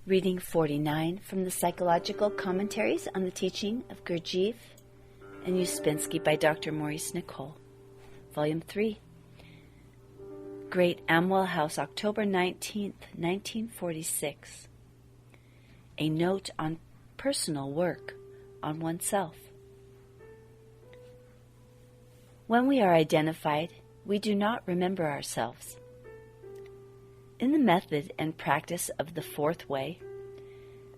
Reading 49 from the Psychological Commentaries on the Teaching of Gurdjieff and Ouspensky by Dr. Maurice Nicoll, Volume 3. Great Amwell House, October 19th, 1946. A note on personal work on oneself. When we are identified, we do not remember ourselves. In the method and practice of the fourth way,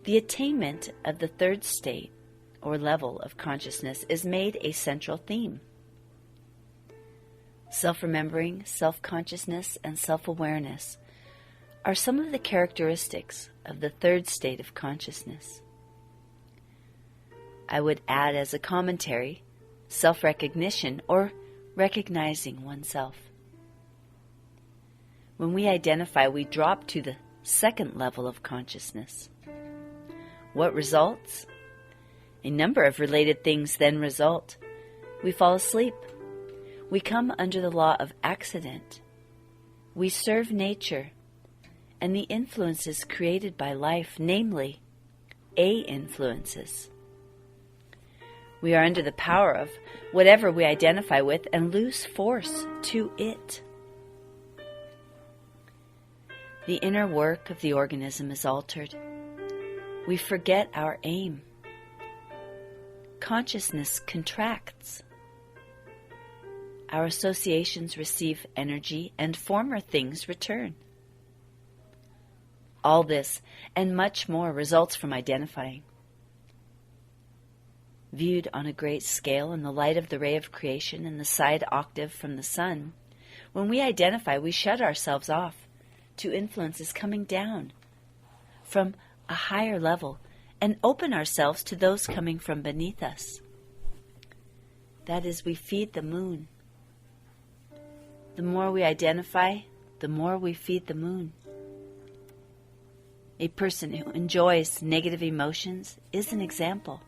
the attainment of the third state or level of consciousness is made a central theme. Self-remembering, self-consciousness, and self-awareness are some of the characteristics of the third state of consciousness. I would add as a commentary, self-recognition or recognizing oneself. When we identify, we drop to the second level of consciousness. What results? A number of related things then result. We fall asleep. We come under the law of accident. We serve nature and the influences created by life, namely, A influences. We are under the power of whatever we identify with and lose force to it. The inner work of the organism is altered. We forget our aim. Consciousness contracts. Our associations receive energy and former things return. All this and much more results from identifying. Viewed on a great scale in the light of the ray of creation and the side octave from the sun, when we identify, we shut ourselves off to influences coming down from a higher level and open ourselves to those coming from beneath us. That is, we feed the moon. The more we identify, the more we feed the moon. A person who enjoys negative emotions is an example.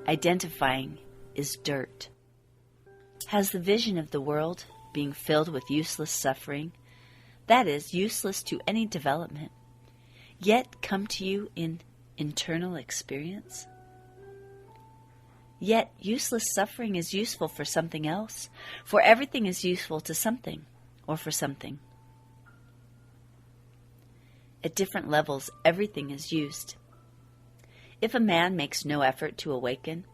Identifying is dirt. Has the vision of the world being filled with useless suffering, that is, useless to any development, yet come to you in internal experience? Yet useless suffering is useful for something else, for everything is useful to something or for something. At different levels, everything is used. If a man makes no effort to awaken,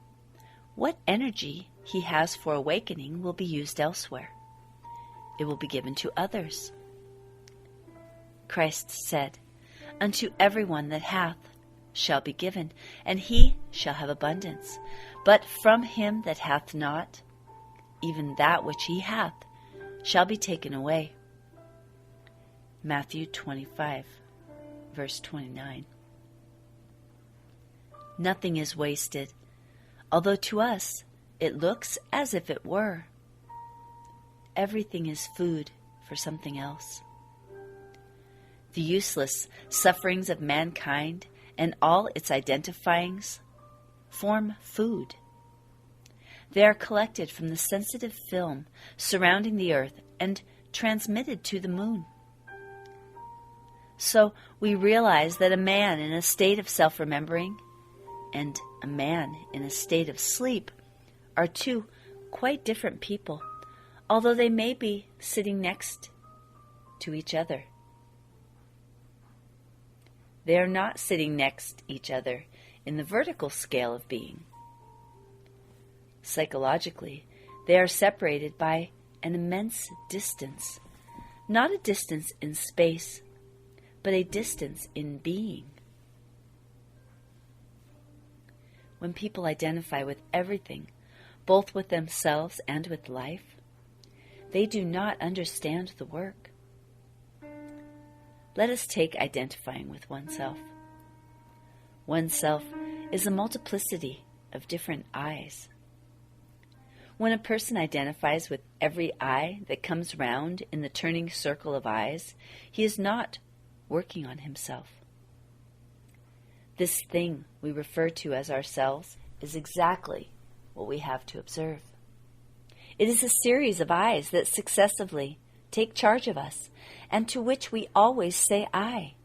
what energy he has for awakening will be used elsewhere. It will be given to others. Christ said, "Unto everyone that hath shall be given, and he shall have abundance. But from him that hath not, even that which he hath shall be taken away." Matthew 25, verse 29. Nothing is wasted, although to us it looks as if it were. Everything is food for something else. The useless sufferings of mankind and all its identifyings form food. They are collected from the sensitive film surrounding the earth and transmitted to the moon. So we realize that a man in a state of self-remembering and a man in a state of sleep are two quite different people, although they may be sitting next to each other. They are not sitting next each other in the vertical scale of being. Psychologically, they are separated by an immense distance, not a distance in space, but a distance in being. When people identify with everything, both with themselves and with life, they do not understand the work. Let us take identifying with oneself. Oneself is a multiplicity of different eyes. When a person identifies with every eye that comes round in the turning circle of eyes, he is not working on himself. This thing we refer to as ourselves is exactly what we have to observe. It is a series of eyes that successively take charge of us, and to which we always say I.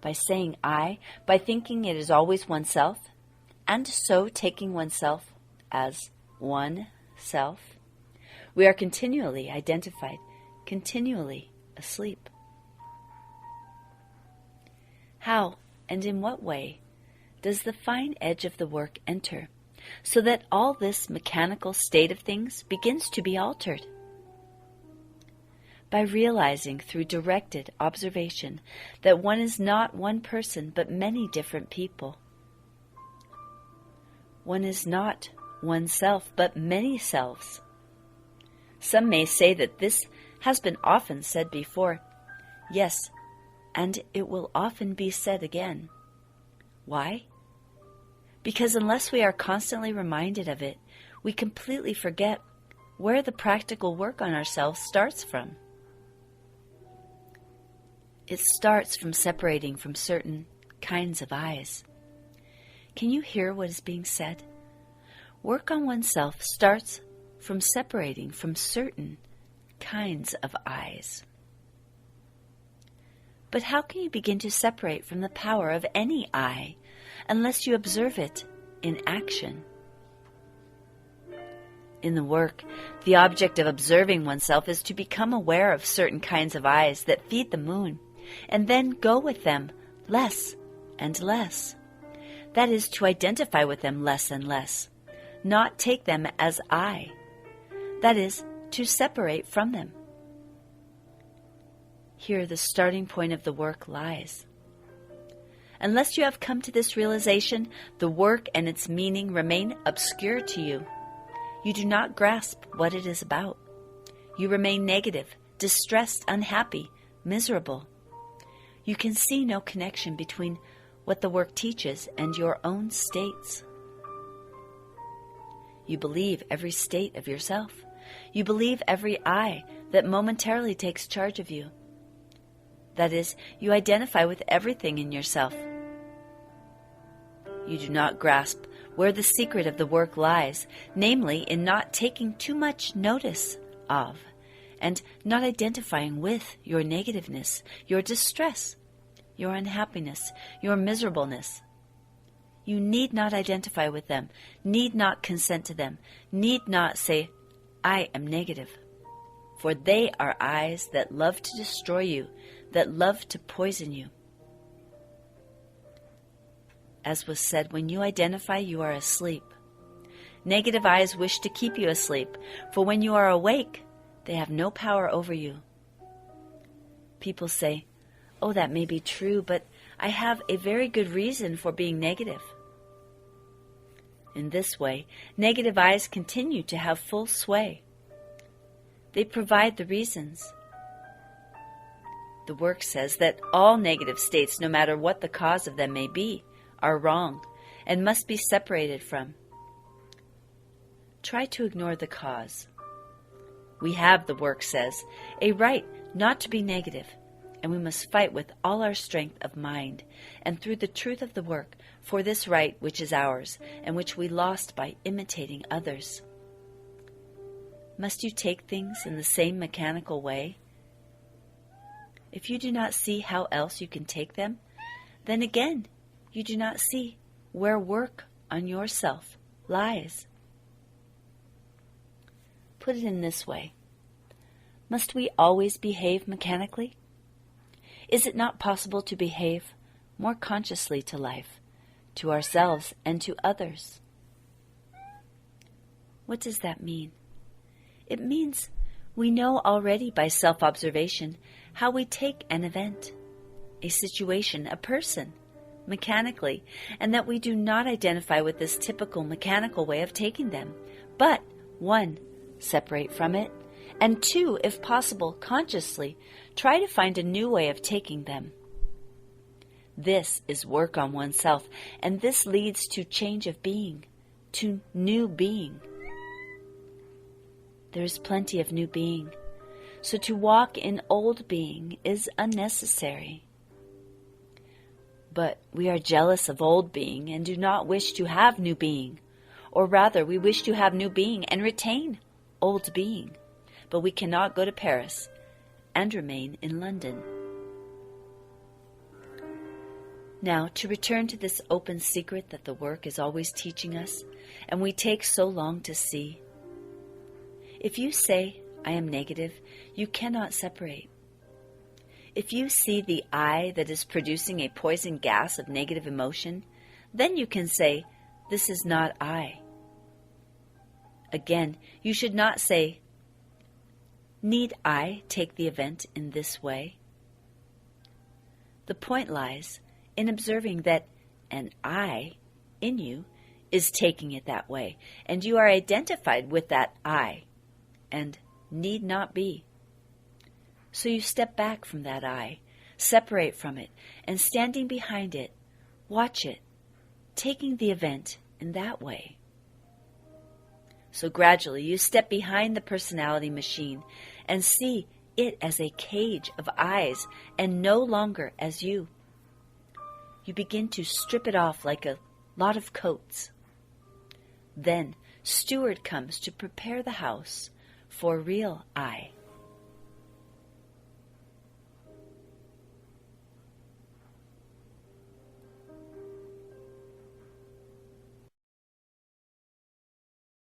by saying I, by thinking it is always oneself, and so taking oneself as one self, we are continually identified, continually asleep. How and in what way does the fine edge of the work enter, so that all this mechanical state of things begins to be altered? By realizing through directed observation that one is not one person but many different people. One is not oneself but many selves. Some may say that this has been often said before. Yes, and it will often be said again. Why? Because unless we are constantly reminded of it, we completely forget where the practical work on ourselves starts from. It starts from separating from certain kinds of eyes. Can you hear what is being said? Work on oneself starts from separating from certain kinds of eyes. But how can you begin to separate from the power of any eye unless you observe it in action? In the work, the object of observing oneself is to become aware of certain kinds of eyes that feed the moon, and then go with them less and less. That is, to identify with them less and less, not take them as I. That is, to separate from them. Here the starting point of the work lies. Unless you have come to this realization, the work and its meaning remain obscure to you. You do not grasp what it is about. You remain negative, distressed, unhappy, miserable. You can see no connection between what the work teaches and your own states. You believe every state of yourself. You believe every I that momentarily takes charge of you. That is, you identify with everything in yourself. You do not grasp where the secret of the work lies, namely in not taking too much notice of, and not identifying with your negativeness, your distress, your unhappiness, your miserableness. You need not identify with them, need not consent to them, need not say, I am negative. For they are eyes that love to destroy you, that love to poison you. As was said, when you identify, you are asleep. Negative eyes wish to keep you asleep, for when you are awake, they have no power over you. People say, oh, that may be true, but I have a very good reason for being negative. In this way, negative eyes continue to have full sway. They provide the reasons. The work says that all negative states, no matter what the cause of them may be, are wrong and must be separated from. Try to ignore the cause. We have, the work says, a right not to be negative, and we must fight with all our strength of mind and through the truth of the work for this right which is ours and which we lost by imitating others. Must you take things in the same mechanical way? If you do not see how else you can take them, then again you do not see where work on yourself lies. Put it in this way. Must we always behave mechanically? Is it not possible to behave more consciously to life, to ourselves, and to others? What does that mean? It means we know already by self-observation how we take an event, a situation, a person, mechanically, and that we do not identify with this typical mechanical way of taking them, but 1, separate from it, and 2, if possible, consciously, try to find a new way of taking them. This is work on oneself, and this leads to change of being, to new being. There is plenty of new being, so to walk in old being is unnecessary. But we are jealous of old being and do not wish to have new being, or rather we wish to have new being and retain old being, but we cannot go to Paris and remain in London. Now, to return to this open secret that the work is always teaching us, and we take so long to see. If you say, I am negative, you cannot separate. If you see the I that is producing a poison gas of negative emotion, then you can say, this is not I. Again, you should not say, need I take the event in this way? The point lies in observing that an I in you is taking it that way, and you are identified with that I, and need not be. So you step back from that I, separate from it, and standing behind it, watch it, taking the event in that way. So gradually you step behind the personality machine and see it as a cage of eyes and no longer as you. You begin to strip it off like a lot of coats. Then steward comes to prepare the house for real I.